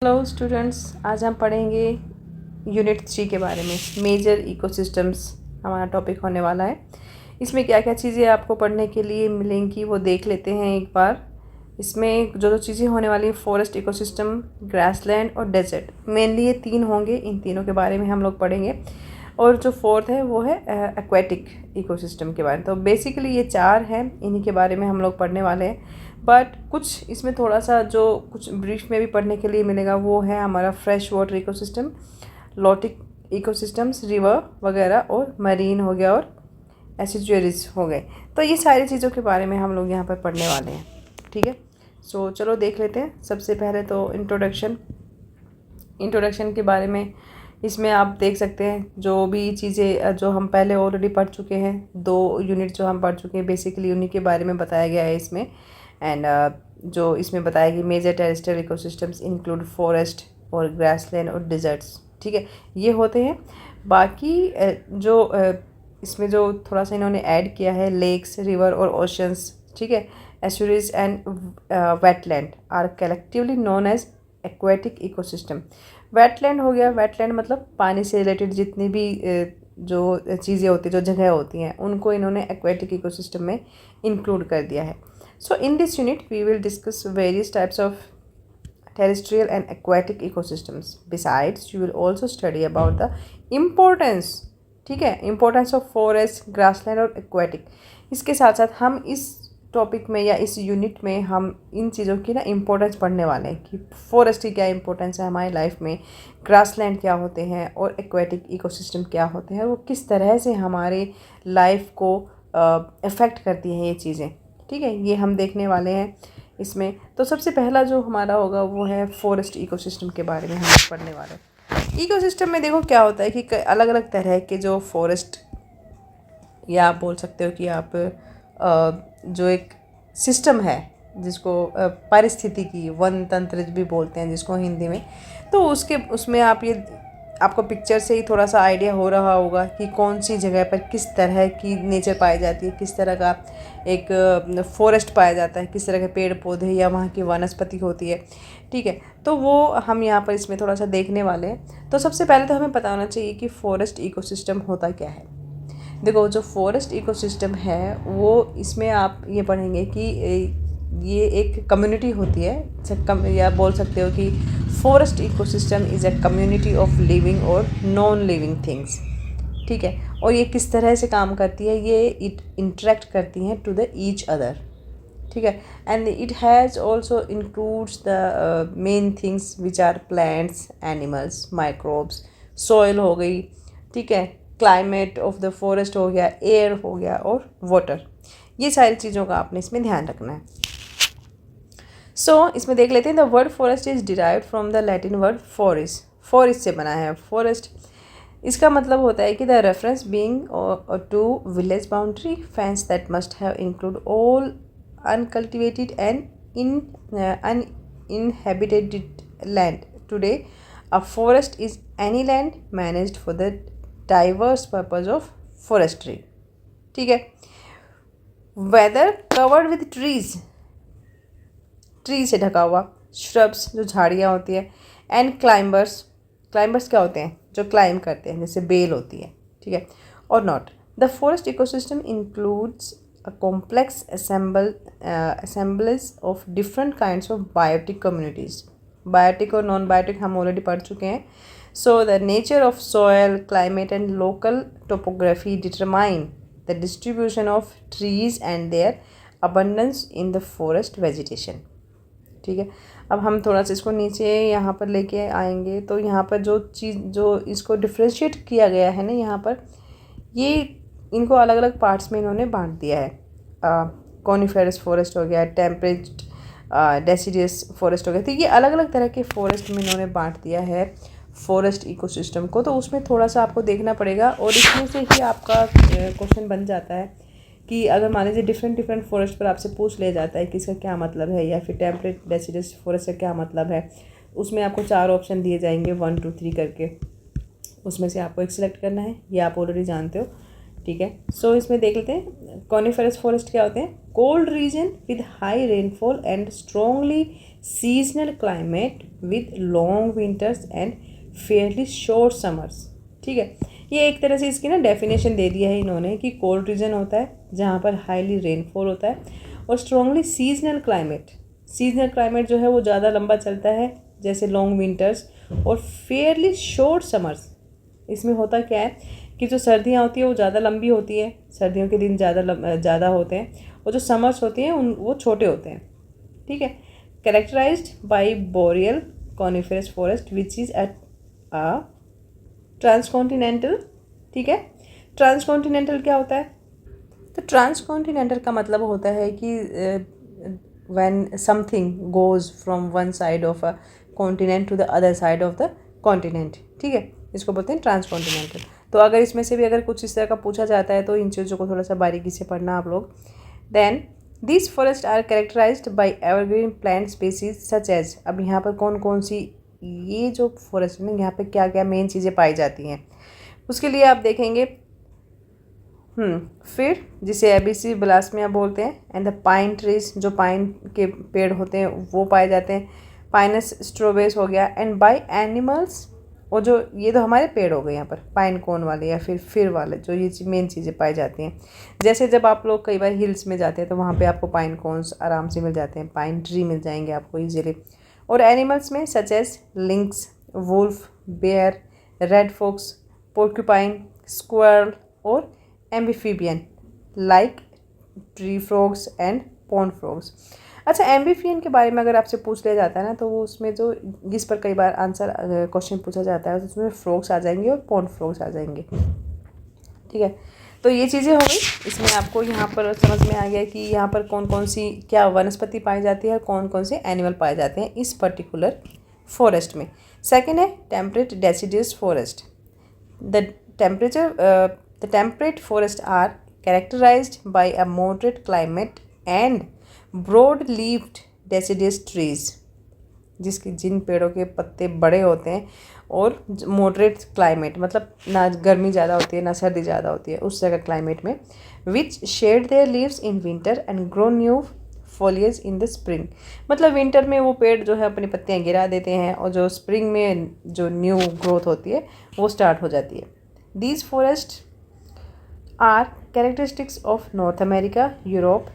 Hello students, आज हम पढ़ेंगे यूनिट 3 के बारे में। मेजर इकोसिस्टम्स हमारा टॉपिक होने वाला है। इसमें क्या क्या चीज़ें आपको पढ़ने के लिए मिलेंगी वो देख लेते हैं एक बार। इसमें जो चीज़ें होने वाली हैं, फॉरेस्ट इकोसिस्टम, ग्रासलैंड और डेजर्ट, मेनली ये 3 होंगे। इन तीनों के बारे में हम लोग पढ़ेंगे। और जो फोर्थ है वो है एक्वेटिक इकोसिस्टम के बारे में। तो बेसिकली ये 4 हैं, इन्हीं के बारे में हम लोग पढ़ने वाले हैं। बट कुछ इसमें थोड़ा सा जो कुछ ब्रीफ में भी पढ़ने के लिए मिलेगा वो है हमारा fresh water ecosystem, lotic ecosystems, river वगैरह, और मरीन हो गया, और एस्चुअरीज हो गए। तो ये सारी चीज़ों के बारे में हम लोग यहाँ पर पढ़ने वाले हैं। ठीक है, सो चलो देख लेते हैं। सबसे पहले तो इंट्रोडक्शन के बारे में इसमें आप देख सकते हैं जो भी चीज़ें जो हम पहले ऑलरेडी पढ़ चुके हैं। 2 यूनिट जो हम पढ़ चुके हैं बेसिकली उन्हीं के बारे में बताया गया है इसमें। एंड जो इसमें बताया कि major terrestrial ecosystems include forest और ग्रासलैंड और डिजर्ट्स। ठीक है, ये होते हैं। बाकी जो इसमें जो थोड़ा सा इन्होंने ऐड किया है, लेक्स, रिवर और ओशंस, ठीक है, estuaries and wetland are collectively known as aquatic ecosystem. Wetland हो गया, वेटलैंड मतलब पानी से रिलेटेड जितनी भी जो चीज़ें होती हैं, जो जगह होती हैं, उनको इन्होंने एक्वेटिक इकोसिस्टम में इंक्लूड कर दिया है। So in this unit, we will discuss various types of terrestrial and aquatic ecosystems. Besides, you will also study about the importance, ठीक है, importance of forest, grassland और aquatic. इसके साथ साथ हम इस टॉपिक में या इस यूनिट में हम इन चीज़ों की ना इम्पोर्टेंस पढ़ने वाले हैं कि फॉरेस्ट की क्या इम्पोर्टेंस है हमारी लाइफ में, ग्रासलैंड क्या होते हैं और एक्वेटिक इकोसिस्टम क्या होते हैं, वो किस तरह से हमारे लाइफ को अफेक्ट करती हैं ये चीज़ें। ठीक है, ये हम देखने वाले हैं इसमें। तो सबसे पहला जो हमारा होगा वो है फॉरेस्ट इकोसिस्टम के बारे में हम पढ़ने वाले हैं। इकोसिस्टम में देखो क्या होता है कि अलग अलग तरह के जो फॉरेस्ट, या आप बोल सकते हो कि आप जो एक सिस्टम है जिसको पारिस्थितिकी वन तंत्र भी बोलते हैं जिसको हिंदी में, तो उसमें आपको पिक्चर से ही थोड़ा सा आइडिया हो रहा होगा कि कौन सी जगह पर किस तरह की नेचर पाई जाती है, किस तरह का एक फॉरेस्ट पाया जाता है, किस तरह के पेड़ पौधे या वहाँ की वनस्पति होती है। ठीक है, तो वो हम यहाँ पर इसमें थोड़ा सा देखने वाले हैं। तो सबसे पहले तो हमें पता होना चाहिए कि फॉरेस्ट इकोसिस्टम होता क्या है। देखो, जो फॉरेस्ट इकोसिस्टम है वो इसमें आप ये पढ़ेंगे कि ये एक कम्युनिटी होती है, या बोल सकते हो कि forest ecosystem is a community of living और नॉन लिविंग थिंग्स। ठीक है, और ये किस तरह से काम करती है, ये इट इंटरेक्ट करती हैं टू द ईच अदर। ठीक है, and it has also includes the main things which are plants, animals, microbes, soil हो गई, ठीक है, क्लाइमेट ऑफ द फॉरेस्ट हो गया, एयर हो गया, और वाटर। ये सारी चीज़ों का आपने इसमें ध्यान रखना है। इसमें देख लेते हैं। The word forest is derived from the Latin word forest. Forest से बना है फॉरेस्ट। इसका मतलब होता है कि the reference being to village boundary fence that must have include all uncultivated and uninhabited land. Today, a forest is any land managed for the diverse purpose of forestry. ठीक है, whether covered with trees, tree से ढका हुआ, shrubs जो झाड़ियाँ होती है, and climbers क्या होते हैं, जो क्लाइंब करते हैं, जैसे बेल होती है। ठीक है, और not. The forest ecosystem includes a complex assemblage of different kinds of biotic communities. Biotic और non-biotic हम already पढ़ चुके हैं. So the nature of soil, climate and local topography determine the distribution of trees and their abundance in the forest vegetation. ठीक है, अब हम थोड़ा सा इसको नीचे यहाँ पर लेके आएंगे तो यहाँ पर जो इसको डिफ्रेंशिएट किया गया है ना, यहाँ पर ये इनको अलग अलग पार्ट्स में इन्होंने बांट दिया है। कॉनिफेरस फॉरेस्ट हो गया, टेम्परेट डेसिडियस फॉरेस्ट हो गया। तो ये अलग अलग तरह के फॉरेस्ट में इन्होंने बांट दिया है फॉरेस्ट इकोसिस्टम को। तो उसमें थोड़ा सा आपको देखना पड़ेगा, और इसमें से ही आपका क्वेश्चन बन जाता है कि अगर मान लीजिए डिफरेंट फॉरेस्ट पर आपसे पूछ लिया जाता है कि इसका क्या मतलब है, या फिर टेम्परेट डेसिडियस फॉरेस्ट का क्या मतलब है, उसमें आपको 4 ऑप्शन दिए जाएंगे 1 2 3 करके। उसमें से आपको एक सिलेक्ट करना है, ये आप ऑलरेडी जानते हो। ठीक है, इसमें देख लेते हैं कॉनिफेरस फॉरेस्ट क्या होते हैं। Cold region with high rainfall and strongly seasonal climate with long winters and Fairlie short summers. ठीक है, ये एक तरह से इसकी ना डेफिनेशन दे दिया है इन्होंने कि कोल्ड रीजन होता है जहाँ पर हाईली रेनफॉल होता है, और strongly seasonal climate, seasonal climate जो है वो ज़्यादा लंबा चलता है जैसे लॉन्ग विंटर्स और फेयरली शॉर्ट समर्स। इसमें होता क्या है कि जो सर्दियाँ होती है वो ज़्यादा लंबी होती है, सर्दियों के दिन ज़्यादा होते हैं, और जो समर्स होती हैं वो छोटे होते हैं। ठीक है, characterized by boreal coniferous forest which is at a transcontinental. ठीक है, ट्रांसकॉन्टिनेंटल क्या होता है? तो ट्रांसकॉन्टिनेंटल का मतलब होता है कि when something goes from one side of a continent to the other side of the continent. ठीक है, इसको बोलते हैं ट्रांसकॉन्टिनेंटल। तो अगर इसमें से भी अगर कुछ इस तरह का पूछा जाता है तो इन चीज़ों को थोड़ा सा बारीकी से पढ़ना आप लोग। Then this forest are characterized by evergreen plant species such as. अब यहाँ पर कौन कौन सी ये जो फॉरेस्ट है यहाँ पे क्या क्या मेन चीज़ें पाई जाती हैं उसके लिए आप देखेंगे। फिर जिसे एबीसी ब्लास्मिया बोलते हैं, एंड द पाइन ट्रीज, जो पाइन के पेड़ होते हैं वो पाए जाते हैं, पाइनस स्ट्रोबेस हो गया, एंड बाय एनिमल्स, और जो ये तो हमारे पेड़ हो गए यहाँ पर पाइन कोन वाले या फिर वाले, जो ये मेन चीज़ें पाई जाती हैं। जैसे जब आप लोग कई बार हिल्स में जाते हैं तो वहाँ पे आपको पाइन कोन्स आराम से मिल जाते हैं, पाइन ट्री मिल जाएंगे आपको ईजिली। और एनिमल्स में such as lynx, wolf, bear, red fox, porcupine, squirrel और amphibian like tree frogs and pond frogs. अच्छा, एम्फीबियन के बारे में अगर आपसे पूछ लिया जाता है ना तो वो उसमें जो जिस पर कई बार आंसर क्वेश्चन पूछा जाता है तो उसमें फ्रॉग्स आ जाएंगे और पॉन्ड फ्रॉग्स आ जाएंगे। ठीक है, तो ये चीज़ें हो गई। इसमें आपको यहाँ पर समझ में आ गया कि यहाँ पर कौन कौन सी क्या वनस्पति पाई जाती है, कौन कौन से एनिमल पाए जाते हैं इस पर्टिकुलर फॉरेस्ट में। सेकेंड है temperate deciduous forest. The temperate forests are characterized by a moderate climate and broad-leaved deciduous trees, जिन पेड़ों के पत्ते बड़े होते हैं और मॉडरेट क्लाइमेट, मतलब ना गर्मी ज़्यादा होती है ना सर्दी ज़्यादा होती है, उस जगह क्लाइमेट में, which shed their leaves in winter and grow new foliage in the spring. मतलब विंटर में वो पेड़ जो है अपनी पत्तियाँ गिरा देते हैं और जो स्प्रिंग में जो न्यू ग्रोथ होती है वो स्टार्ट हो जाती है। These forest are characteristics of North America, Europe,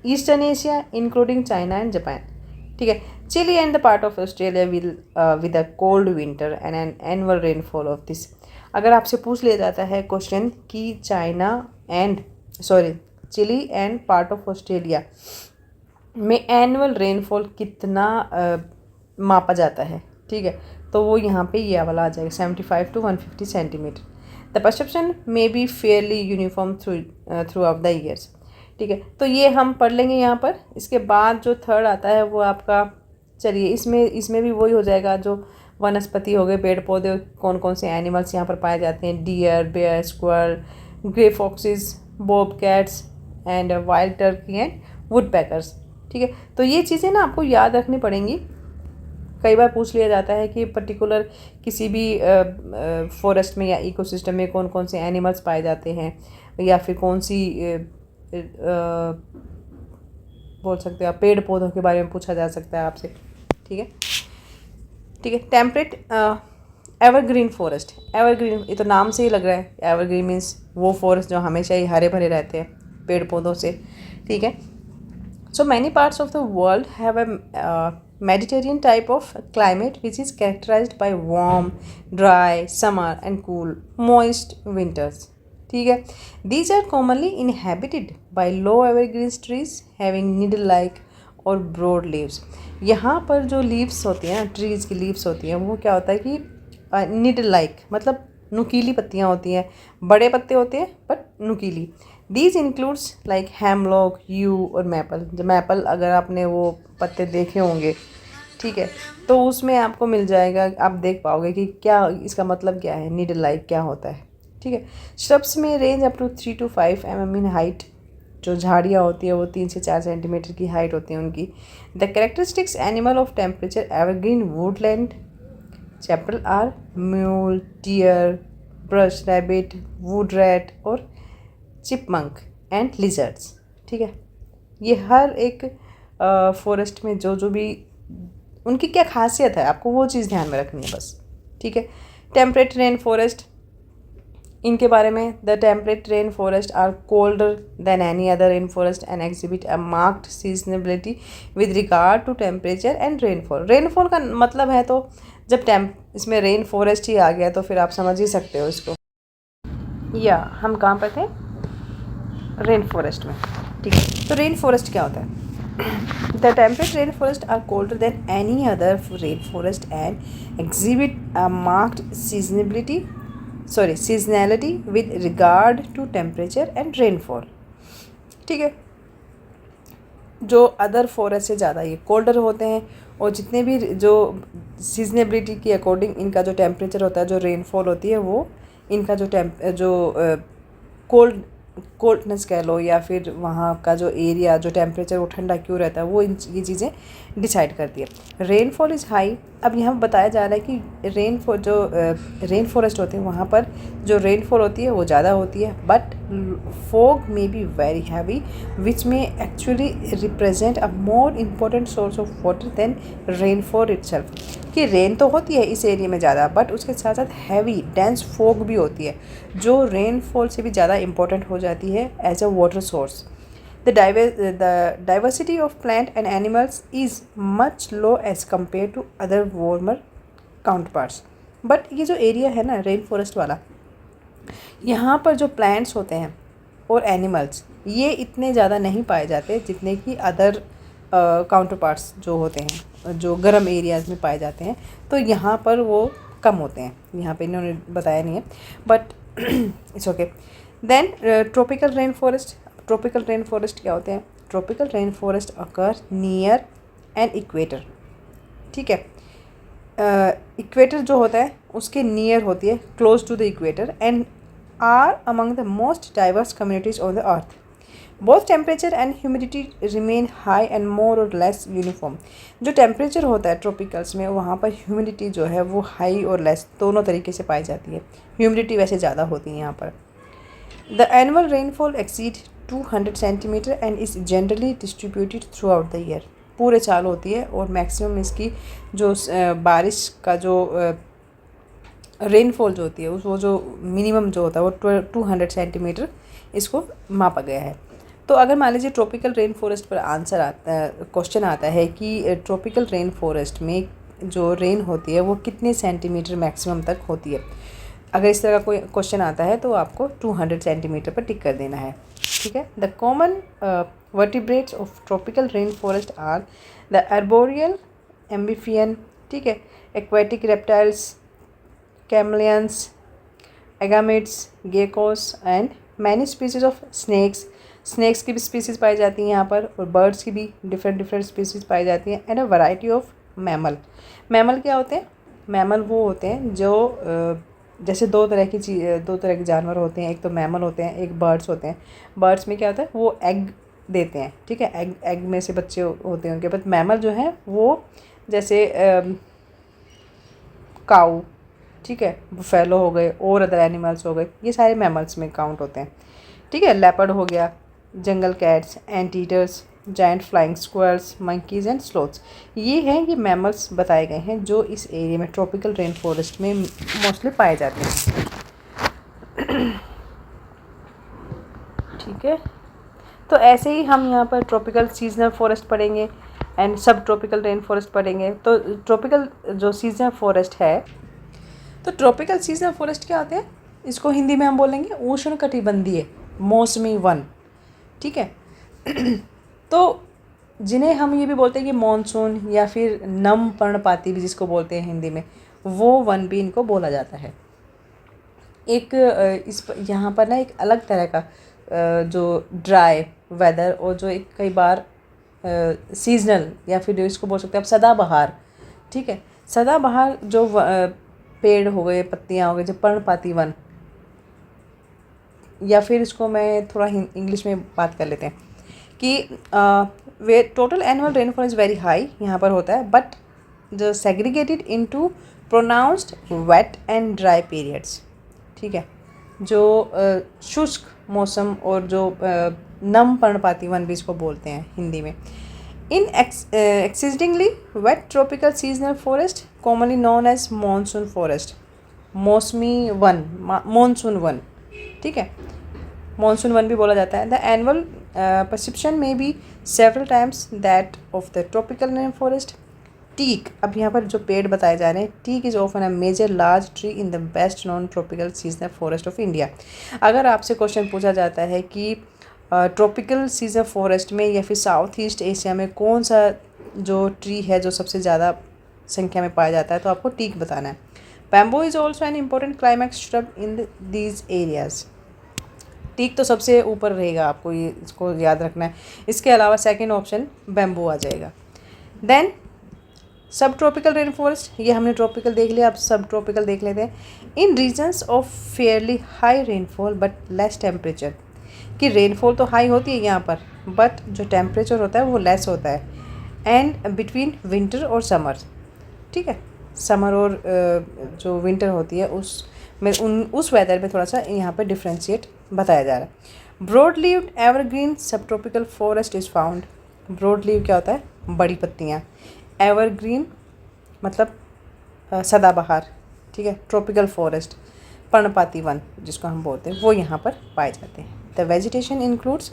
Eastern Asia, including China and Japan. ठीक है, Chile and the part of Australia will with a cold winter and an annual rainfall of this. अगर आपसे पूछ लिया जाता है question कि Chile and part of Australia में एनुअल रेनफॉल कितना मापा जाता है, ठीक है, तो वो यहाँ पे ये वाला आ जाएगा 75 to 150 centimetre. The perception may be Fairlie uniform through out the years. ठीक है, तो ये हम पढ़ लेंगे यहाँ पर। इसके बाद जो थर्ड आता है वो आपका, चलिए इसमें भी वही हो जाएगा, जो वनस्पति हो गए, पेड़ पौधे, कौन कौन से एनिमल्स यहाँ पर पाए जाते हैं, deer, bear, squirrel, grey foxes, bobcats and wild turkey and woodpeckers. ठीक है, तो ये चीज़ें ना आपको याद रखनी पड़ेंगी। कई बार पूछ लिया जाता है कि पर्टिकुलर किसी भी फॉरेस्ट में या इकोसिस्टम में कौन कौन से एनिमल्स पाए जाते हैं, या फिर कौन सी बोल सकते हैं आप पेड़ पौधों के बारे में पूछा जा सकता है आपसे। ठीक है, ठीक है। टेम्परेट एवरग्रीन फॉरेस्ट, एवरग्रीन ये तो नाम से ही लग रहा है, एवरग्रीन मीन्स वो फॉरेस्ट जो हमेशा ही हरे भरे रहते हैं पेड़ पौधों से। ठीक है, so many parts of the world have a Mediterranean type of climate which is characterized by warm, dry summer and cool, moist winters. ठीक है, these are commonly inhabited by low evergreen trees having needle-like और broad leaves. यहाँ पर जो leaves होती हैं ना, trees की leaves होती हैं, वो क्या होता है कि needle-like मतलब नुकीली पत्तियाँ होती हैं, बड़े पत्ते होते हैं बट नुकीली। These includes like hemlock, yew और maple। जो maple अगर आपने वो पत्ते देखे होंगे, ठीक है, तो उसमें आपको मिल जाएगा, आप देख पाओगे कि क्या इसका मतलब क्या है, नीडल लाइक क्या होता है। ठीक है, श्रब्स में range up to 3 to 5 mm in height. जो झाड़ियाँ होती है वो 3 से 4 सेंटीमीटर की हाइट होती है उनकी। The characteristics animal of temperature evergreen woodland chaparral are mule, deer, brush rabbit, wood rat और चिपमंक एंड लिजर्ड्स। ठीक है, ये हर एक फॉरेस्ट में जो भी उनकी क्या खासियत है, आपको वो चीज़ ध्यान में रखनी है बस, ठीक है। टेम्परेट रेन फॉरेस्ट, इनके बारे में, the temperate rain forest are colder than any other rain forest and exhibit a marked seasonability with regard to temperature and rainfall. Rainfall का मतलब है तो जब इसमें रेन फॉरेस्ट ही आ गया तो फिर आप समझ ही सकते हो इसको। या हम कहाँ पर थे, रेन फॉरेस्ट में, ठीक है। तो रेन फॉरेस्ट क्या होता है, the temperate rain forest are colder than any other rain forest and exhibit a marked seasonality with regard to temperature and rainfall, ठीक है। जो अदर फॉरेस्ट से ज़्यादा ये कोल्डर होते हैं, और जितने भी जो सीजनेबिलिटी के अकॉर्डिंग इनका जो टेम्परेचर होता है, जो रेनफॉल होती है, वो इनका जो कोल्डनेस कह लो, या फिर वहाँ का जो एरिया, जो टेम्परेचर वो ठंडा क्यों रहता है, वो ये चीज़ें डिसाइड करती है। रेनफॉल इज़ हाई, अब यहाँ बताया जा रहा है कि रेन फॉरेस्ट होते हैं वहाँ पर जो रेनफॉल होती है वो ज़्यादा होती है, but fog may be very heavy which may actually represent a more important source of water than rainfall itself. कि रेन तो होती है इस एरिया में ज़्यादा, बट उसके साथ साथ हैवी डेंस फॉग भी होती है, जो रेनफॉल से भी ज़्यादा इम्पोर्टेंट हो जाती है as a water source. The diversity of plant and animals is much low as compared to other warmer counterparts. But ये जो एरिया है ना रेन फॉरेस्ट वाला, यहाँ पर जो प्लांट्स होते हैं और एनिमल्स ये इतने ज़्यादा नहीं पाए जाते जितने कि अदर काउंटर पार्ट्स जो होते हैं, जो गर्म एरियाज़ में पाए जाते हैं, तो यहाँ पर वो कम होते हैं। यहाँ पे इन्होंने बताया नहीं है, but it's okay. Then tropical rain forest. Tropical rain forest क्या होते हैं, tropical rain forest occur near an equator, ठीक है। इक्वेटर जो होता है उसके नियर होती है, close to the equator, and are among the most diverse communities on the earth. Both temperature and humidity remain high and more और less uniform. जो टेम्परेचर होता है ट्रॉपिकल्स में, वहाँ पर ह्यूमिडिटी जो है वो हाई और लेस दोनों तरीके से पाई जाती है। ह्यूमिडिटी वैसे ज़्यादा होती है यहाँ पर। The annual rainfall exceed 200 centimetre and is generally distributed through out the year. पूरे साल होती है, और मैक्सिमम इसकी जो बारिश का जो रेनफॉल जो होती है वो जो मिनिमम जो होता है वो 200 सेंटीमीटर इसको मापा गया है। तो अगर मान लीजिए ट्रॉपिकल रेन फॉरेस्ट पर आंसर आता है, क्वेश्चन आता है कि ट्रॉपिकल रेन फॉरेस्ट में जो रेन होती है वो कितने सेंटीमीटर मैक्सिमम तक होती है, अगर इस तरह का कोई क्वेश्चन आता है तो आपको 200 सेंटीमीटर पर टिक कर देना है, ठीक है। The common vertebrates of tropical rain forest are the arboreal, amphibian, ठीक है, aquatic reptiles, chameleons, agamids, geckos and many species of snakes. Snakes की भी स्पीसीज़ पाई जाती हैं यहाँ पर, और बर्ड्स की भी डिफरेंट स्पीसीज़ पाई जाती हैं, and a variety of mammal. Mammal क्या होते हैं, मैमल वो होते हैं जो जैसे दो तरह के जानवर होते हैं, एक तो मैमल होते हैं, एक बर्ड्स होते हैं। बर्ड्स में क्या होता है, वो एग देते हैं, ठीक है, एग में से बच्चे होते हैं उनके, बट मैमल जो है वो जैसे काऊ, ठीक है, बुफेलो हो गए और अदर एनिमल्स हो गए, ये सारे मैमल्स में काउंट होते हैं, ठीक है। लेपर्ड हो गया, jungle cats, anteaters, giant flying squirrels, monkeys and sloths, ये हैं ये मैमल्स बताए गए हैं जो इस एरिया में ट्रॉपिकल रेन फॉरेस्ट में मोस्टली पाए जाते हैं, ठीक है। तो ऐसे ही हम यहाँ पर ट्रॉपिकल सीजनल फॉरेस्ट पढ़ेंगे एंड सब ट्रॉपिकल रेन फॉरेस्ट पढ़ेंगे। तो ट्रॉपिकल जो सीजनल फॉरेस्ट है, तो ट्रॉपिकल सीजनल फॉरेस्ट क्या होते हैं, इसको हिंदी में हम बोलेंगे उष्णकटिबंधीय मौसमी वन, ठीक है। तो जिन्हें हम ये भी बोलते हैं कि मॉनसून या फिर नम पर्णपाती भी जिसको बोलते हैं हिंदी में, वो वन भी इनको बोला जाता है। एक यहाँ पर ना एक अलग तरह का जो ड्राई वेदर, और जो एक कई बार सीजनल या फिर इसको बोल सकते हैं आप सदाबहार, ठीक है, सदाबहार जो पेड़ हो गए, पत्तियाँ हो गई, जो पर्णपाती वन, या फिर इसको मैं थोड़ा इंग्लिश में बात कर लेते हैं कि वे total annual rainfall is very high यहाँ पर होता है, बट जो segregated into pronounced wet and dry periods, ठीक है। जो शुष्क मौसम और जो नम पर्णपाती वन भी इसको बोलते हैं हिंदी में, In exceedingly wet tropical seasonal forest, commonly known as monsoon forest, मौसमी वन, मानसून वन, ठीक है, मानसून वन भी बोला जाता है. The annual precipitation may be several times that of the tropical rain forest. Teak, अब यहाँ पर जो पेड़ बताए जा रहे हैं, teak is often a major large tree in the best non tropical seasonal forest of India. अगर आपसे क्वेश्चन पूछा जाता है कि ट्रॉपिकल सीजन फॉरेस्ट में या फिर साउथ ईस्ट एशिया में कौन सा जो ट्री है जो सबसे ज़्यादा संख्या में पाया जाता है, तो आपको टीक बताना है. Bamboo is also an important climax shrub in these areas. Teak तो सबसे ऊपर रहेगा, आपको ये इसको याद रखना है. इसके अलावा सेकेंड ऑप्शन बैम्बू आ जाएगा. देन सब ट्रॉपिकल रेन फॉरेस्ट, ये हमने ट्रॉपिकल देख लिया, अब सब ट्रॉपिकल देख लेते हैं. In regions of fairly high rainfall but less temperature, कि रेनफॉल तो हाई होती है यहाँ पर, बट जो टेम्परेचर होता है वो लेस होता है. एंड बिटवीन विंटर और समर, ठीक है, समर और जो विंटर होती है उस वेदर में थोड़ा सा यहाँ पर डिफ्रेंशिएट बताया जा रहा है. Broad leaved evergreen sub tropical forest is found. Broad leaf क्या होता है? बड़ी पत्तियाँ. एवरग्रीन मतलब सदाबहार, ठीक है. ट्रॉपिकल फॉरेस्ट पर्णपाती वन जिसको हम बोलते हैं, वो यहाँ पर पाए जाते हैं. The vegetation includes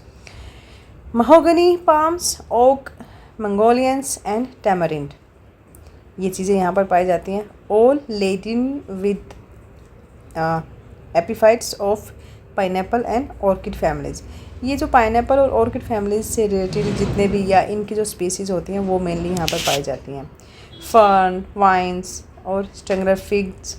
mahogany, palms, oak, magnolias and tamarind. ये चीज़ें यहाँ पर पाई जाती हैं. All laden with epiphytes of pineapple and orchid families. ये जो पाइनएप्पल और ऑर्किड फैमिलीज से रिलेटेड जितने भी या इनकी जो स्पीसीज़ होती हैं वो मेनली यहाँ पर पाई जाती हैं. फर्न, वाइन्स और strangler figs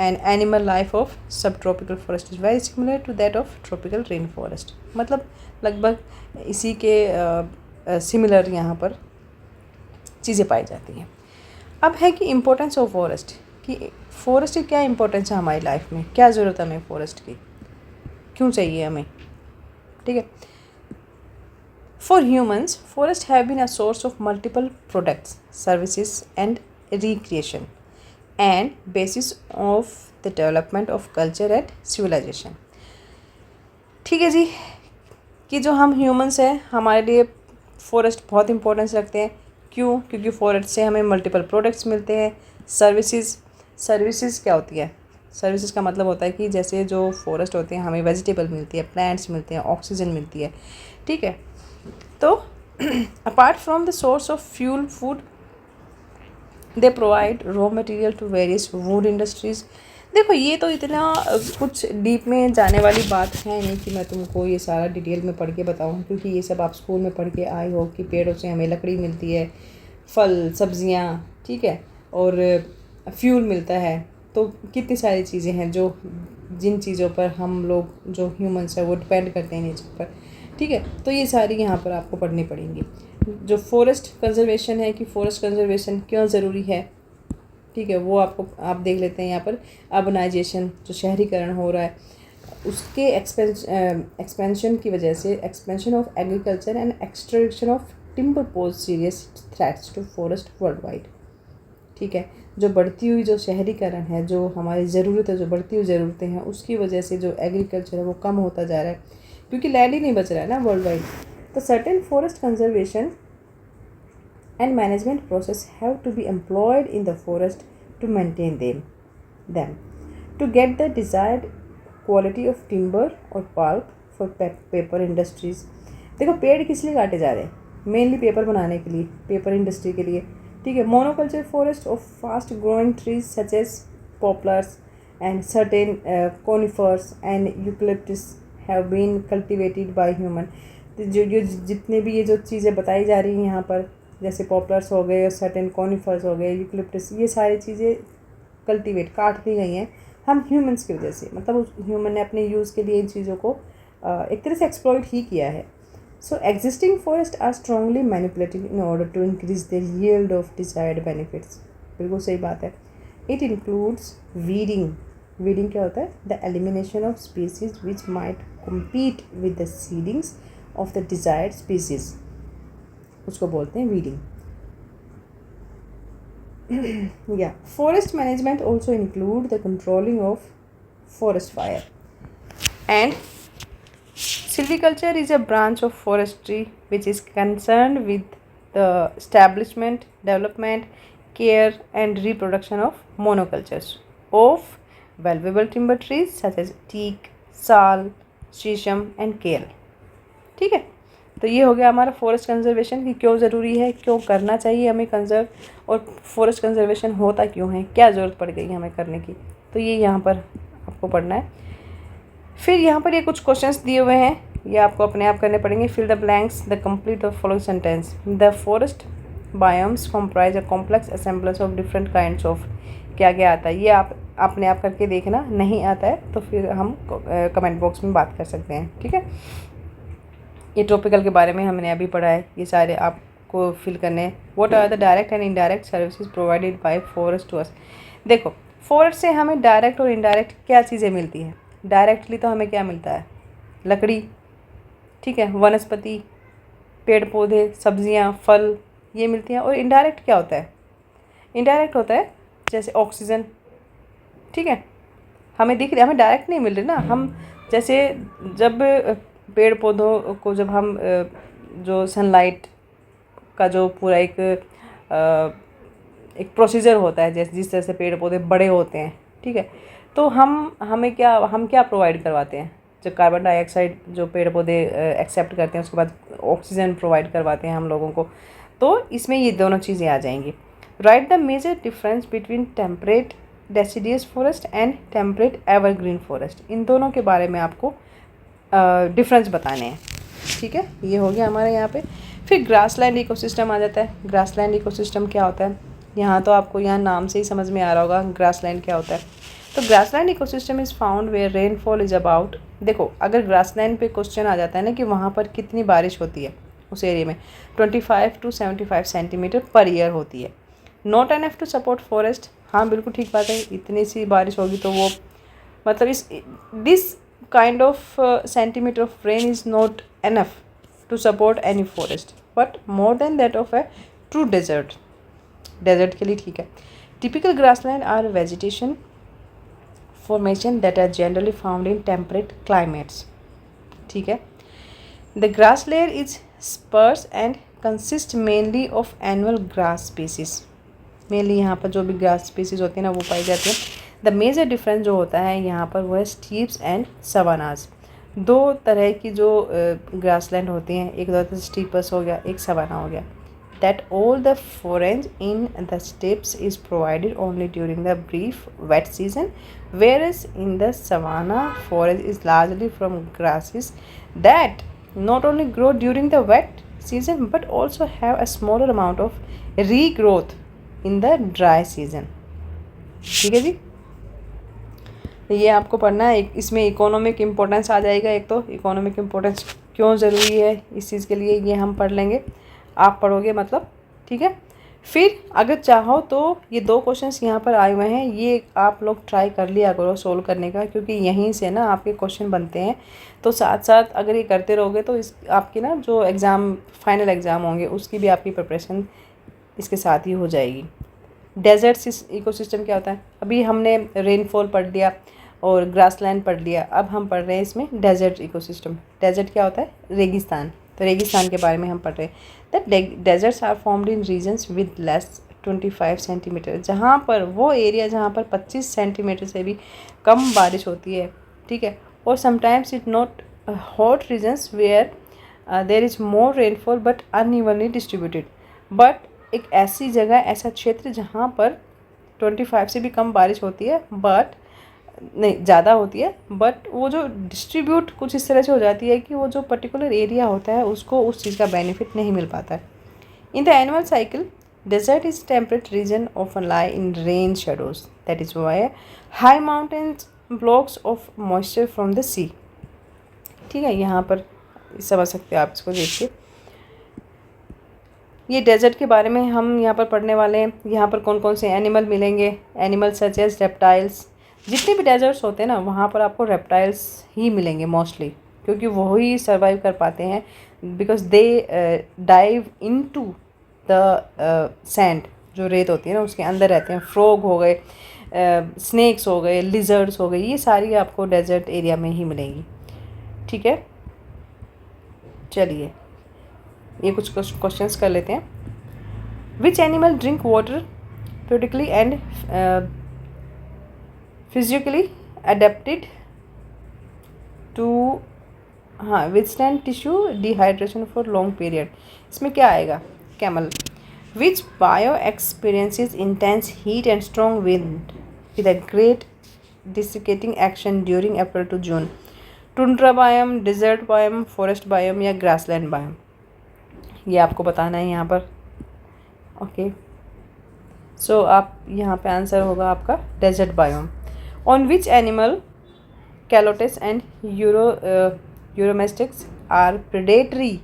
and animal life of sub tropical forest is very similar to that of tropical rain forest. मतलब लगभग इसी के सिमिलर यहाँ पर चीज़ें पाई जाती हैं. अब है कि इम्पोर्टेंस ऑफ फॉरेस्ट, कि फॉरेस्ट की क्या इम्पोर्टेंस है हमारी लाइफ में, क्या ज़रूरत है हमें फॉरेस्ट की, क्यों चाहिए हमें, ठीक है. For humans forest have been a source of multiple products, services and recreation and basis of the development of culture and civilization. ठीक है जी, कि जो हम ह्यूमन्स हैं हमारे लिए फॉरेस्ट बहुत इंपॉर्टेंस रखते हैं. क्यों? क्योंकि फॉरेस्ट से हमें मल्टीपल प्रोडक्ट्स मिलते हैं. सर्विसेज क्या होती है? सर्विसेज का मतलब होता है कि जैसे जो फॉरेस्ट होते हैं हमें वेजिटेबल मिलती है, प्लांट्स मिलते हैं, ऑक्सीजन मिलती है, ठीक है. तो apart from the source of fuel food they provide raw material to various wood industries. देखो ये तो इतना कुछ डीप में जाने वाली बात है नहीं कि मैं तुमको ये सारा डिटेल में पढ़ के बताऊँ, क्योंकि ये सब आप स्कूल में पढ़ के आए हो कि पेड़ों से हमें लकड़ी मिलती है, फल सब्जियाँ, ठीक है, और फ्यूल मिलता है. तो कितनी सारी चीज़ें हैं जो जिन चीज़ों पर हम लोग जो ह्यूमंस है वो डिपेंड करते हैं नेचर पर, ठीक है. तो ये सारी यहाँ पर आपको पढ़नी पड़ेंगी. जो फॉरेस्ट कंजर्वेशन है कि फॉरेस्ट कंजर्वेशन क्यों ज़रूरी है, ठीक है, वो आप देख लेते हैं. यहाँ पर अर्बनाइजेशन, जो शहरीकरण हो रहा है, उसके एक्सपेंशन की वजह से expansion of agriculture and extraction of timber pose serious threats to forest worldwide. ठीक है, जो बढ़ती हुई जो शहरीकरण है, जो हमारी ज़रूरत है, जो बढ़ती हुई ज़रूरतें हैं, उसकी वजह से जो एग्रीकल्चर है वो कम होता जा रहा है, क्योंकि लैंड ही नहीं बच रहा है ना वर्ल्ड वाइड. तो certain forest conservation and management process have to be employed in the forest to maintain them to get the desired quality of timber or pulp for paper industries. देखो पेड़ किस लिए काटे जा रहे हैं? मेनली पेपर बनाने के लिए, पेपर इंडस्ट्री के लिए, ठीक है. Monoculture forest of fast growing trees such as poplars and certain conifers and eucalyptus have been cultivated by human. जो जितने भी ये जो चीज़ें बताई जा रही हैं यहाँ पर, जैसे पॉपुलर्स हो गए, सर्टेन कॉनिफर्स हो गए, यूकलिप्टस, ये सारी चीज़ें कल्टीवेट काट दी गई हैं हम ह्यूमंस की वजह से. मतलब उस ह्यूमन ने अपने यूज़ के लिए इन चीज़ों को एक तरह से एक्सप्लॉइट ही किया है. So existing forest are strongly manipulated in order to increase the yield of desired benefits. बिल्कुल सही बात है. It includes weeding. वीडिंग क्या होता है? The elimination of species which might compete with the seedings of the desired species, उसको बोलते हैं वीडिंग. या forest management also include the controlling of forest fire and silviculture is a branch of forestry which is concerned with the establishment, development, care and reproduction of monocultures of valuable timber trees such as teak, sal, sheesham and केल। ठीक है, तो ये हो गया हमारा forest conservation कि क्यों ज़रूरी है, क्यों करना चाहिए हमें कंजर्व, और फॉरेस्ट कंजर्वेशन होता क्यों है, क्या ज़रूरत पड़ गई हमें करने की, तो ये यहाँ पर आपको पढ़ना है। फिर यहाँ पर ये कुछ क्वेश्चंस दिए हुए हैं, ये आपको अपने आप करने पड़ेंगे। Fill the blanks, the complete of following sentence. The forest biomes comprise a complex assemblage of different kinds of, क्या क्या आता है ये आप अपने आप करके देखना, नहीं आता है तो फिर हम कमेंट बॉक्स में बात कर सकते हैं। ठीक है, ये ट्रॉपिकल के बारे में हमने अभी पढ़ा है, ये सारे आपको फिल करने हैं। What are the direct and indirect services provided by forest to us. देखो, फॉरेस्ट से हमें डायरेक्ट और इनडायरेक्ट क्या चीज़ें मिलती हैं। डायरेक्टली तो हमें क्या मिलता है, लकड़ी, ठीक है, वनस्पति, पेड़ पौधे, सब्जियां, फल, ये मिलती हैं। और इनडायरेक्ट क्या होता है, इनडायरेक्ट होता है जैसे ऑक्सीजन, ठीक है, हमें दिख रही, हमें डायरेक्ट नहीं मिल रही ना। हम जैसे जब पेड़ पौधों को जब हम जो सनलाइट का जो पूरा एक प्रोसीजर होता है, जैसे जिस तरह से पेड़ पौधे बड़े होते हैं, ठीक है, तो हम क्या प्रोवाइड करवाते हैं, जो कार्बन डाइऑक्साइड जो पेड़ पौधे एक्सेप्ट करते हैं, उसके बाद ऑक्सीजन प्रोवाइड करवाते हैं हम लोगों को। तो इसमें ये दोनों चीज़ें आ जाएंगी। Write the major difference between temperate deciduous forest and temperate evergreen forest, इन दोनों के बारे में आपको डिफरेंस बताने हैं। ठीक है, ये हो गया हमारे यहाँ पे। फिर ग्रासलैंड इकोसिस्टम आ जाता है। ग्रासलैंड इकोसिस्टम क्या होता है, यहाँ तो आपको यहाँ नाम से ही समझ में आ रहा होगा ग्रासलैंड क्या होता है। तो grassland ecosystem is found where rainfall is about, देखो अगर ग्रासलैंड पे क्वेश्चन आ जाता है ना कि वहाँ पर कितनी बारिश होती है, उस एरिया में 25 to 75 सेंटीमीटर पर ईयर होती है। Not enough to support forest, हाँ बिल्कुल ठीक बात है, इतनी सी बारिश होगी तो वो मतलब this kind of centimeter of rain is not enough to support any forest, but more than that of a true desert के लिए ठीक है। typical grassland are vegetation formation that are generally found in temperate climates, ठीक है। the grass layer is sparse and consists mainly of annual grass species, mainly यहाँ पर जो भी grass species होती है ना वो पाई जाती है। द मेजर डिफरेंस जो होता है यहाँ पर वो है स्टीप्स एंड सवानाज, दो तरह की जो ग्रासलैंड होती हैं, एक तो स्टीपस हो गया, एक सवाना हो गया। That all the forage in the steppes is provided only during the brief wet season, whereas in the savanna forage is largely from grasses that not only grow during the wet season but also have a smaller amount of regrowth in the dry season। ठीक है जी, ये आपको पढ़ना है। इसमें economic importance आ जाएगा, एक तो इकोनॉमिक इम्पोर्टेंस क्यों ज़रूरी है इस चीज़ के लिए, ये हम पढ़ लेंगे, आप पढ़ोगे मतलब, ठीक है। फिर अगर चाहो तो ये दो क्वेश्चंस यहाँ पर आए हुए हैं, ये आप लोग ट्राई कर लिया करो सोल्व करने का, क्योंकि यहीं से ना आपके क्वेश्चन बनते हैं। तो साथ साथ अगर ये करते रहोगे तो इस आपकी ना जो एग्ज़ाम फाइनल एग्ज़ाम होंगे उसकी भी आपकी प्रिपरेशन इसके साथ ही हो जाएगी। डेजर्ट इकोसिस्टम क्या होता है, अभी हमने रेनफॉल पढ़ लिया और ग्रासलैंड पढ़ लिया, अब हम पढ़ रहे हैं इसमें डेजर्ट इकोसिस्टम। डेजर्ट क्या होता है, रेगिस्तान, तो रेगिस्तान के बारे में हम पढ़ रहे हैं। That deserts are formed in regions with less 25 centimetre, जहाँ पर वो एरिया जहाँ पर 25 सेंटीमीटर से भी कम बारिश होती है, ठीक है। और sometimes it not hot regions where there is more rainfall but unevenly distributed, but एक ऐसी जगह, ऐसा क्षेत्र जहाँ पर 25 से भी कम बारिश होती है, बट नहीं ज़्यादा होती है, बट वो जो डिस्ट्रीब्यूट कुछ इस तरह से हो जाती है कि वो जो पर्टिकुलर एरिया होता है उसको उस चीज़ का बेनिफिट नहीं मिल पाता है। In the annual cycle desert is temperate region often lie in rain shadows, that is why high mountains blocks of moisture from the sea। ठीक है, यहाँ पर समझ सकते हो आप इसको देख के। ये डेजर्ट के बारे में हम यहाँ पर पढ़ने वाले हैं। यहाँ पर कौन कौन से एनिमल मिलेंगे, एनिमल सच एज रेप्टाइल्स, जितने भी डेजर्ट्स होते हैं ना वहाँ पर आपको रेप्टाइल्स ही मिलेंगे मोस्टली, क्योंकि वो ही सर्वाइव कर पाते हैं, because they dive into the sand, जो रेत होती है ना उसके अंदर रहते हैं। फ्रॉग हो गए, स्नेक्स हो गए, लिजर्ड्स हो गए, ये सारी आपको डेजर्ट एरिया में ही मिलेंगी, ठीक है। चलिए ये कुछ क्वेश्चंस कर लेते हैं। Which animal drink water periodically and physically adapted to हाँ withstand tissue dehydration for long period। इसमें क्या आएगा? camel। which bio experiences intense heat and strong wind with a great desiccating action during April to June। Tundra biome, desert biome, forest biome या grassland biome, ये आपको बताना है यहाँ पर। ओके सो आप यहाँ पे आंसर होगा आपका desert biome. On which animal calotes and uromastix are predatory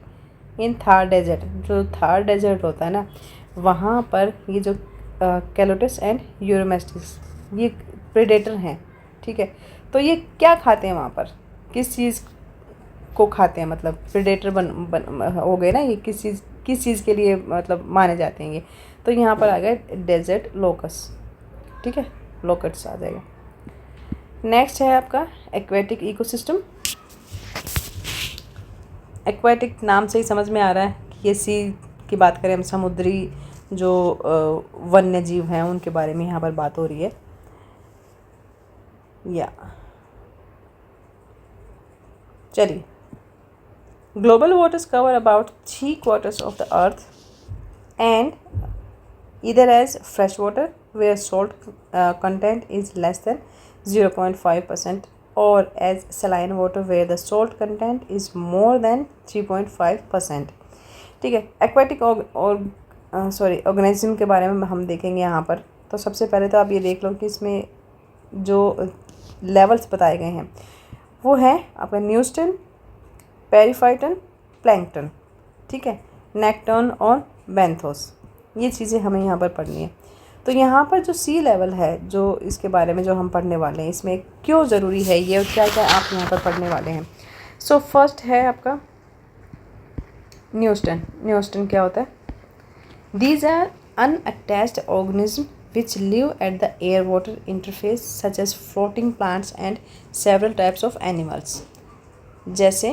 in Thar desert. जो थार डेजर्ट होता है ना, वहाँ पर ये जो कैलोटेस एंड यूरोमेस्टिक्स ये प्रेडेटर हैं, ठीक है। तो ये क्या खाते हैं वहाँ पर, किस चीज़ को खाते हैं, मतलब प्रेडेटर हो गए ना, ये किस चीज़ के लिए मतलब माने जाते हैं ये। तो यहाँ पर आ गया डेजर्ट लोकस, ठीक है, लोकट्स आ जाएगा। नेक्स्ट है आपका एक्वेटिक इकोसिस्टम। एक्वेटिक नाम से ही समझ में आ रहा है कि ये सी की बात करें हम, समुद्री जो वन्य जीव हैं उनके बारे में यहाँ पर बात हो रही है। या चलिए, global waters cover about 3/4 of the earth and either as fresh water where salt content is less than 0.5% or as saline water where the salt content is more than 3.5%। ठीक है, एक्वेटिक ऑर्गेनिज्म के बारे में हम देखेंगे यहाँ पर। तो सबसे पहले तो आप ये देख लो कि इसमें जो लेवल्स बताए गए हैं वो है आपका न्यूस्टन, पेरिफाइटन, प्लैंकटन, ठीक है, नेक्टर्न और बेंथोस। ये चीज़ें हमें यहाँ पर पढ़नी है। तो यहाँ पर जो सी लेवल है, जो इसके बारे में जो हम पढ़ने वाले हैं, इसमें क्यों ज़रूरी है ये और क्या क्या आप यहाँ पर पढ़ने वाले हैं। सो फर्स्ट है आपका न्यूस्टन। न्यूस्टन क्या होता है? These are unattached organism which live at the air water interface such as floating plants and several types of animals। जैसे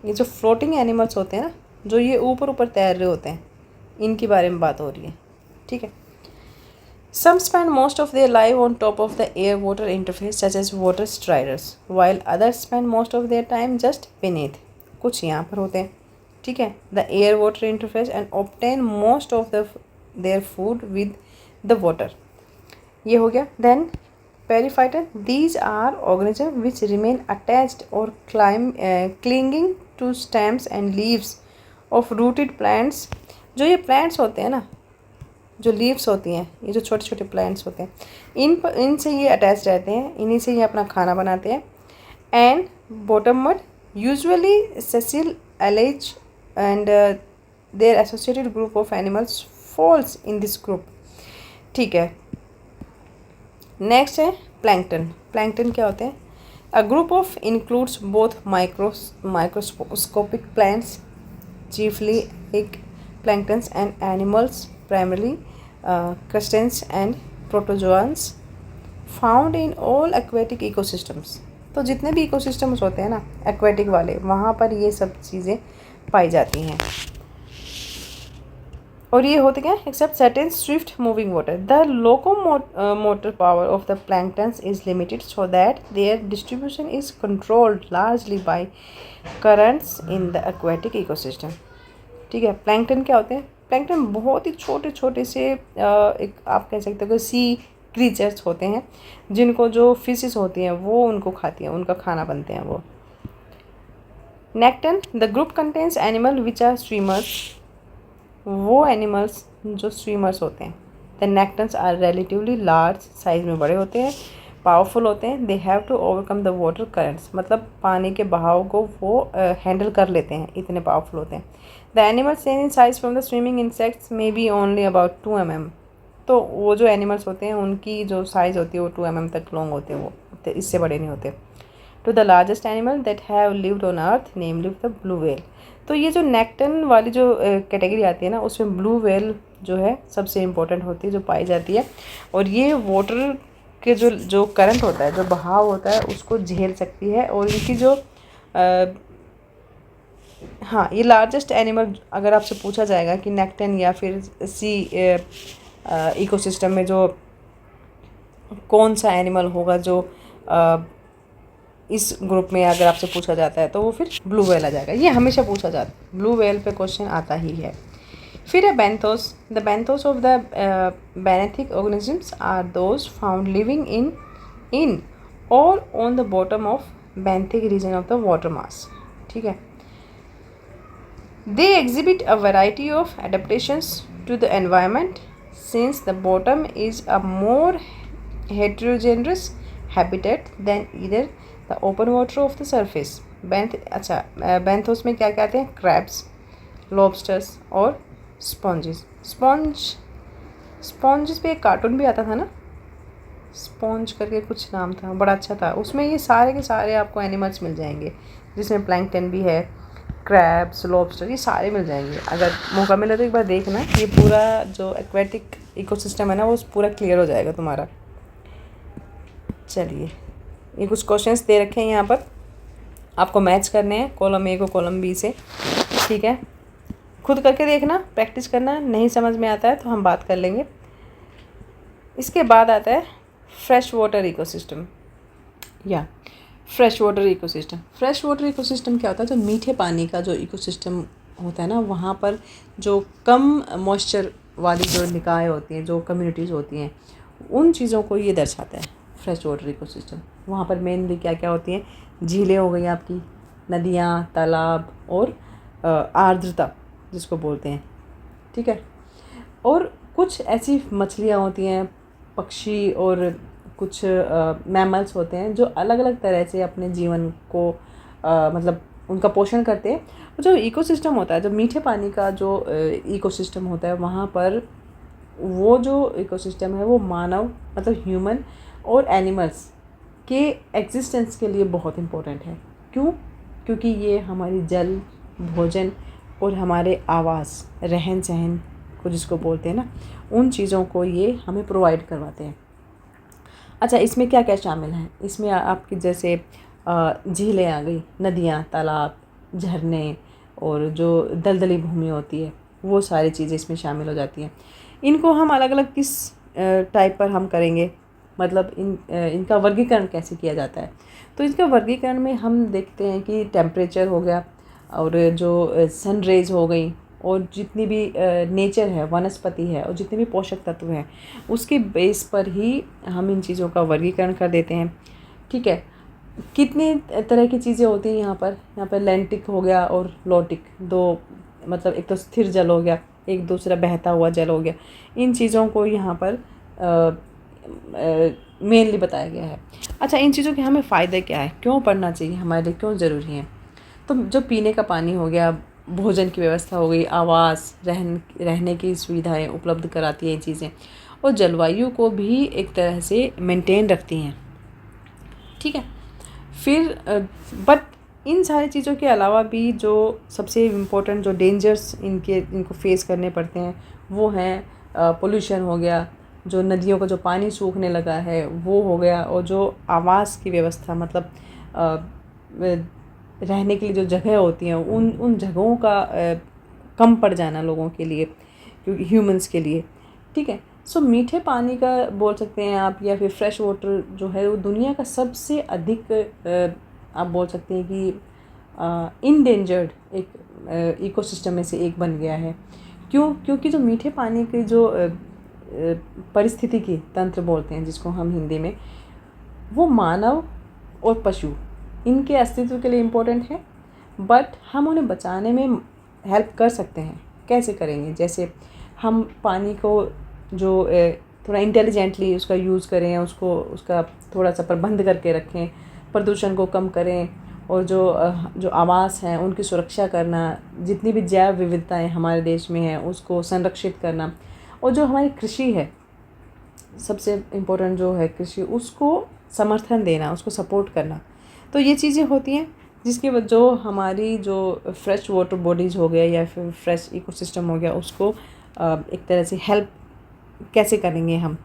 ये जो फ्लोटिंग एनिमल्स होते हैं ना, जो ये ऊपर ऊपर तैर रहे होते हैं, इनके बारे में बात हो रही है, ठीक है। Some spend most of their life on top of the air water interface such as water striders while others spend most of their time just beneath। कुछ यहाँ पर होते हैं, ठीक है, the air water interface and obtain most of their food with the water। ये हो गया। Then पेरिफाइटन, these are organisms which remain attached or clinging to stems and leaves of rooted plants। जो ये plants होते हैं ना, जो leaves होती हैं, ये जो छोटे छोटे plants होते हैं, इनसे ये attached रहते हैं, इन्हीं से ये अपना खाना बनाते हैं। And bottom mud, usually sessile algae and their associated group of animals falls in this group, ठीक है। नेक्स्ट है प्लैंकटन। प्लैंकटन क्या होते हैं? A group of includes both microscopic plants chiefly एक planktons and animals primarily crustaceans and protozoans found in all aquatic ecosystems. तो जितने भी इकोसिस्टम्स होते हैं ना एक्वेटिक वाले, वहाँ पर ये सब चीज़ें पाई जाती हैं। और ये होते क्या? Except certain swift moving water, the locomotor power of the planktons is limited so that their distribution is controlled largely by currents in the aquatic ecosystem, ठीक है। प्लैंकटन क्या होते हैं? प्लैंकटन बहुत ही छोटे छोटे से एक आप कह सकते हो कि सी क्रीचर्स होते हैं, जिनको जो फिशेस होती हैं वो उनको खाती हैं, उनका खाना बनते हैं वो। Nekton, the group contains animal which are swimmers, वो एनिमल्स जो स्विमर्स होते हैं। The nektons are relatively large, size में बड़े होते हैं, पावरफुल होते हैं, they have to overcome the water currents, मतलब पानी के बहाव को वो हैंडल कर लेते हैं, इतने पावरफुल होते हैं। The animals in size from the swimming insects may be only about 2 mm। तो वो जो एनिमल्स होते हैं उनकी जो साइज़ होती है वो 2 mm तक लॉन्ग होते हैं, वो तो इससे बड़े नहीं होते। To the largest animal that have lived on earth namely the blue whale. तो ये जो नेक्टन वाली जो कैटेगरी आती है ना, उसमें ब्लू व्हेल जो है सबसे इम्पोर्टेंट होती है, जो पाई जाती है। और ये वाटर के जो करंट होता है, जो बहाव होता है, उसको झेल सकती है। और इनकी जो हाँ, ये लार्जेस्ट एनिमल अगर आपसे पूछा जाएगा कि नेक्टन या फिर सी इकोसिस्टम में जो कौन सा एनिमल होगा जो इस ग्रुप में अगर आपसे पूछा जाता है तो वो फिर ब्लू व्हेल आ जाएगा। ये हमेशा पूछा जाता है, ब्लू व्हेल पे क्वेश्चन आता ही है। फिर है benthos. The benthos of the benthic organisms are those found living in और on the bottom of benthic region of the water mass. ठीक है। They exhibit a variety of adaptations to the environment since the bottom is a more heterogeneous habitat than either the open water of the surface. Benthos में क्या क्या आते हैं? Crabs, lobsters और sponges पे एक कार्टून भी आता था ना, स्पॉन्ज करके कुछ नाम था, बड़ा अच्छा था। उसमें ये सारे के सारे आपको एनिमल्स मिल जाएंगे, जिसमें प्लैंकटन भी है, क्रैब्स, लॉबस्टर, ये सारे मिल जाएंगे। अगर मौका मिले तो एक बार देखना, ये पूरा जो एक्वेटिक इकोसिस्टम है ना वो पूरा क्लियर हो जाएगा तुम्हारा। चलिए, ये कुछ क्वेश्चंस दे रखे हैं यहाँ पर, आपको मैच करने हैं कॉलम ए को कॉलम बी से। ठीक है, खुद करके देखना, प्रैक्टिस करना। नहीं समझ में आता है तो हम बात कर लेंगे। इसके बाद आता है फ्रेश वाटर इकोसिस्टम या fresh water ecosystem. Fresh water ecosystem क्या होता है? जो मीठे पानी का जो इकोसिस्टम होता है ना, वहाँ पर जो कम मॉइस्चर वाली जो निकाय होती हैं, जो कम्युनिटीज़ होती हैं, उन चीज़ों को ये दर्शाता है फ्रेश वाटर इकोसिस्टम। वहाँ पर मेनली क्या क्या होती हैं? झीलें हो गई आपकी, नदियाँ, तालाब और आर्द्रता जिसको बोलते हैं। ठीक है, और कुछ ऐसी मछलियाँ होती हैं, पक्षी और कुछ मैमल्स होते हैं जो अलग अलग तरह से अपने जीवन को मतलब उनका पोषण करते हैं। जो इकोसिस्टम होता है, जो मीठे पानी का जो इकोसिस्टम होता है, वहाँ पर वो जो इकोसिस्टम है वो मानव मतलब ह्यूमन और एनिमल्स के एग्जिस्टेंस के लिए बहुत इम्पोर्टेंट है। क्यों? क्योंकि ये हमारी जल, भोजन और हमारे आवास, रहन सहन को जिसको बोलते हैं ना, उन चीज़ों को ये हमें प्रोवाइड करवाते हैं। अच्छा, इसमें क्या क्या शामिल हैं? इसमें आपकी जैसे झीलें आ गई, नदियाँ, तालाब, झरने और जो दलदली भूमि होती है, वो सारी चीज़ें इसमें शामिल हो जाती हैं। इनको हम अलग अलग किस टाइप पर हम करेंगे, मतलब इनका वर्गीकरण कैसे किया जाता है? तो इसका वर्गीकरण में हम देखते हैं कि टेम्परेचर हो गया और जो सन रेज हो गई और जितनी भी नेचर है, वनस्पति है और जितने भी पोषक तत्व हैं, उसके बेस पर ही हम इन चीज़ों का वर्गीकरण कर देते हैं। ठीक है, कितनी तरह की चीज़ें होती हैं यहाँ पर लैंटिक हो गया और लोटिक, दो मतलब एक तो स्थिर जल हो गया, एक दूसरा बहता हुआ जल हो गया। इन चीज़ों को यहाँ पर मेनली बताया गया है। अच्छा, इन चीज़ों के हमें फ़ायदे क्या है, क्यों पढ़ना चाहिए, हमारे लिए क्यों ज़रूरी है? तो जो पीने का पानी हो गया, भोजन की व्यवस्था हो गई, आवास, रहने की सुविधाएं उपलब्ध कराती हैं ये चीज़ें, और जलवायु को भी एक तरह से मेंटेन रखती हैं। ठीक है, फिर बट इन सारी चीज़ों के अलावा भी जो सबसे इम्पोर्टेंट जो डेंजर्स इनको फेस करने पड़ते हैं वो हैं पोल्यूशन हो गया, जो नदियों का जो पानी सूखने लगा है वो हो गया, और जो आवास की व्यवस्था मतलब रहने के लिए जो जगह होती हैं उन जगहों का कम पड़ जाना लोगों के लिए, क्योंकि ह्यूमंस के लिए। ठीक है, सो मीठे पानी का बोल सकते हैं आप, या फिर फ्रेश वाटर जो है वो दुनिया का सबसे अधिक आप बोल सकते हैं कि इंडेंजर्ड एक इकोसिस्टम में से एक बन गया है। क्यों? क्योंकि जो मीठे पानी के जो पारिस्थितिकी तंत्र बोलते हैं जिसको हम हिंदी में, वो मानव और पशु इनके अस्तित्व के लिए इम्पोर्टेंट है, बट हम उन्हें बचाने में हेल्प कर सकते हैं। कैसे करेंगे? जैसे हम पानी को जो थोड़ा इंटेलिजेंटली उसका यूज़ करें, उसका थोड़ा सा प्रबंध करके रखें, प्रदूषण को कम करें, और जो आवास हैं उनकी सुरक्षा करना, जितनी भी जैव विविधताएं हमारे देश में हैं उसको संरक्षित करना, और जो हमारी कृषि है, सबसे इम्पोर्टेंट जो है कृषि, उसको समर्थन देना, उसको सपोर्ट करना। तो ये चीज़ें होती हैं जिसकी जो हमारी जो फ्रेश वाटर बॉडीज़ हो गया या फिर फ्रेश इकोसिस्टम हो गया, उसको एक तरह से हेल्प कैसे करेंगे हम,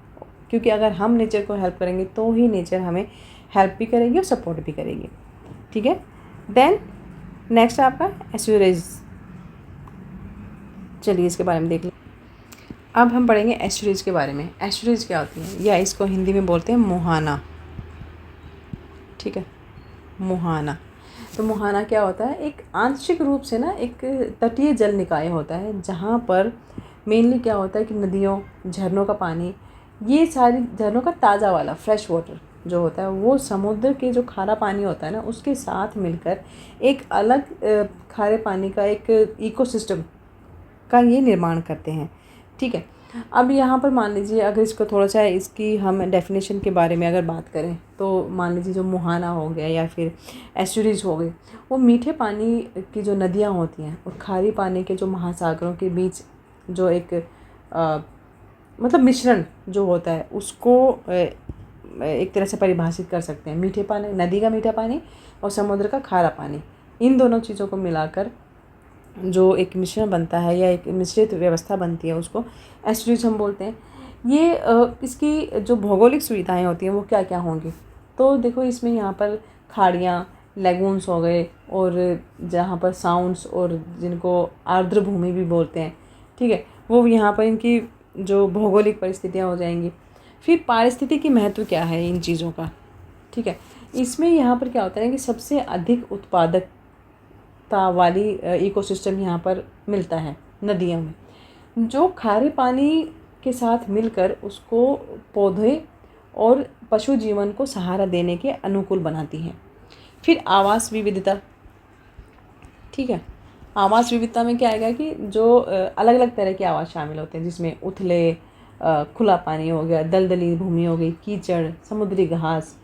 क्योंकि अगर हम नेचर को हेल्प करेंगे तो ही नेचर हमें हेल्प भी करेगी और सपोर्ट भी करेगी। ठीक है, देन नेक्स्ट है आपका एस्चुरेज। चलिए इसके बारे में देख लें। अब हम पढ़ेंगे एस्चुरेज के बारे में। एस्चुरेज क्या होती है, या इसको हिंदी में बोलते हैं मुहाना। ठीक है, मुहाना। तो मुहाना क्या होता है, एक आंशिक रूप से ना एक तटीय जल निकाय होता है, जहाँ पर मेनली क्या होता है कि नदियों, झरनों का पानी, ये सारी झरनों का ताज़ा वाला फ्रेश वाटर जो होता है वो समुद्र के जो खारा पानी होता है ना उसके साथ मिलकर एक अलग खारे पानी का एक इकोसिस्टम का ये निर्माण करते हैं। ठीक है, अब यहाँ पर मान लीजिए अगर इसको थोड़ा सा इसकी हम डेफिनेशन के बारे में अगर बात करें तो मान लीजिए जो मुहाना हो गया या फिर एस्चुरीज हो गई, वो मीठे पानी की जो नदियाँ होती हैं और खारी पानी के जो महासागरों के बीच जो एक मतलब मिश्रण जो होता है उसको एक तरह से परिभाषित कर सकते हैं। मीठे पानी, नदी का मीठा पानी और समुद्र का खारा पानी, इन दोनों चीज़ों को मिलाकर जो एक मिश्रण बनता है या एक मिश्रित व्यवस्था बनती है उसको एस्चुरीज हम बोलते हैं। ये इसकी जो भौगोलिक सुविधाएं होती हैं वो क्या क्या होंगी, तो देखो इसमें यहाँ पर खाड़ियाँ, लेगून्स हो गए, और जहाँ पर साउंड्स और जिनको आर्द्र भूमि भी बोलते हैं, ठीक है, वो यहाँ पर इनकी जो भौगोलिक परिस्थितियाँ हो जाएंगी। फिर पारिस्थितिकी महत्व क्या है इन चीज़ों का, ठीक है, इसमें यहाँ पर क्या होता है कि सबसे अधिक उत्पादकता वाली इकोसिस्टम यहाँ पर मिलता है नदियों में, जो खारे पानी के साथ मिलकर उसको पौधे और पशु जीवन को सहारा देने के अनुकूल बनाती हैं। फिर आवास विविधता, ठीक है, आवास विविधता में क्या आएगा कि जो अलग अलग तरह के आवास शामिल होते हैं, जिसमें उथले खुला पानी हो गया, दलदली भूमि हो गई, कीचड़, समुद्री घास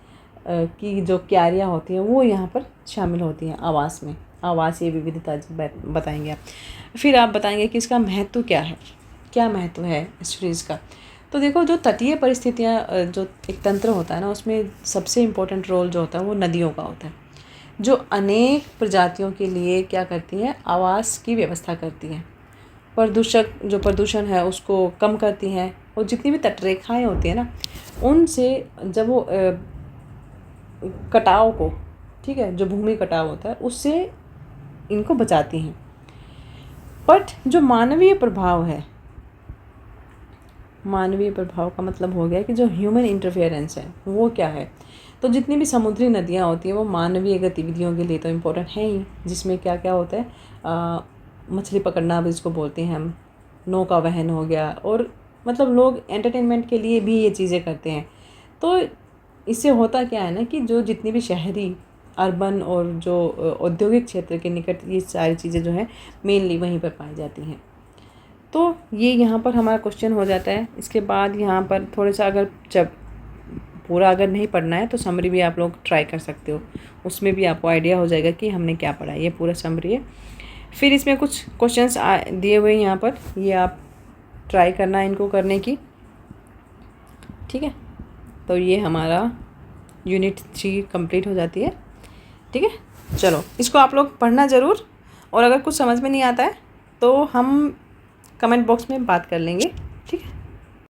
की जो क्यारियाँ होती हैं वो यहाँ पर शामिल होती हैं आवास में। आवासीय विविधता बताएंगे आप। फिर आप बताएंगे कि इसका महत्व क्या है, क्या महत्व है एस्चुरीज का। तो देखो जो तटीय परिस्थितियाँ जो एक तंत्र होता है ना उसमें सबसे इम्पोर्टेंट रोल जो होता है वो नदियों का होता है, जो अनेक प्रजातियों के लिए क्या करती हैं, आवास की व्यवस्था करती हैं, जो प्रदूषण है उसको कम करती हैं, और जितनी भी तटरेखाएँ होती हैं ना उनसे जब वो कटाव को, ठीक है, जो भूमि कटाव होता है उससे इनको बचाती हैं। बट जो मानवीय प्रभाव है, मानवीय प्रभाव का मतलब हो गया कि जो ह्यूमन इंटरफेरेंस है वो क्या है, तो जितनी भी समुद्री नदियाँ होती हैं वो मानवीय गतिविधियों के लिए तो इम्पोर्टेंट है ही, जिसमें क्या क्या होता है, मछली पकड़ना भी इसको बोलते हैं हम, नौका वहन हो गया, और मतलब लोग एंटरटेनमेंट के लिए भी ये चीज़ें करते हैं। तो इससे होता क्या है ना कि जो जितनी भी शहरी, अर्बन और जो औद्योगिक क्षेत्र के निकट ये सारी चीज़ें जो हैं मेनली वहीं पर पाई जाती हैं। तो ये यहाँ पर हमारा क्वेश्चन हो जाता है। इसके बाद यहाँ पर थोड़ा सा अगर जब पूरा अगर नहीं पढ़ना है तो समरी भी आप लोग ट्राई कर सकते हो, उसमें भी आपको आइडिया हो जाएगा कि हमने क्या पढ़ा है। ये पूरा समरी है। फिर इसमें कुछ क्वेश्चंस दिए हुए हैं यहाँ पर, ये आप ट्राई करना है इनको करने की, ठीक है। तो ये हमारा यूनिट 3 कंप्लीट हो जाती है, ठीक है। चलो इसको आप लोग पढ़ना ज़रूर, और अगर कुछ समझ में नहीं आता है तो हम कमेंट बॉक्स में बात कर लेंगे, ठीक है।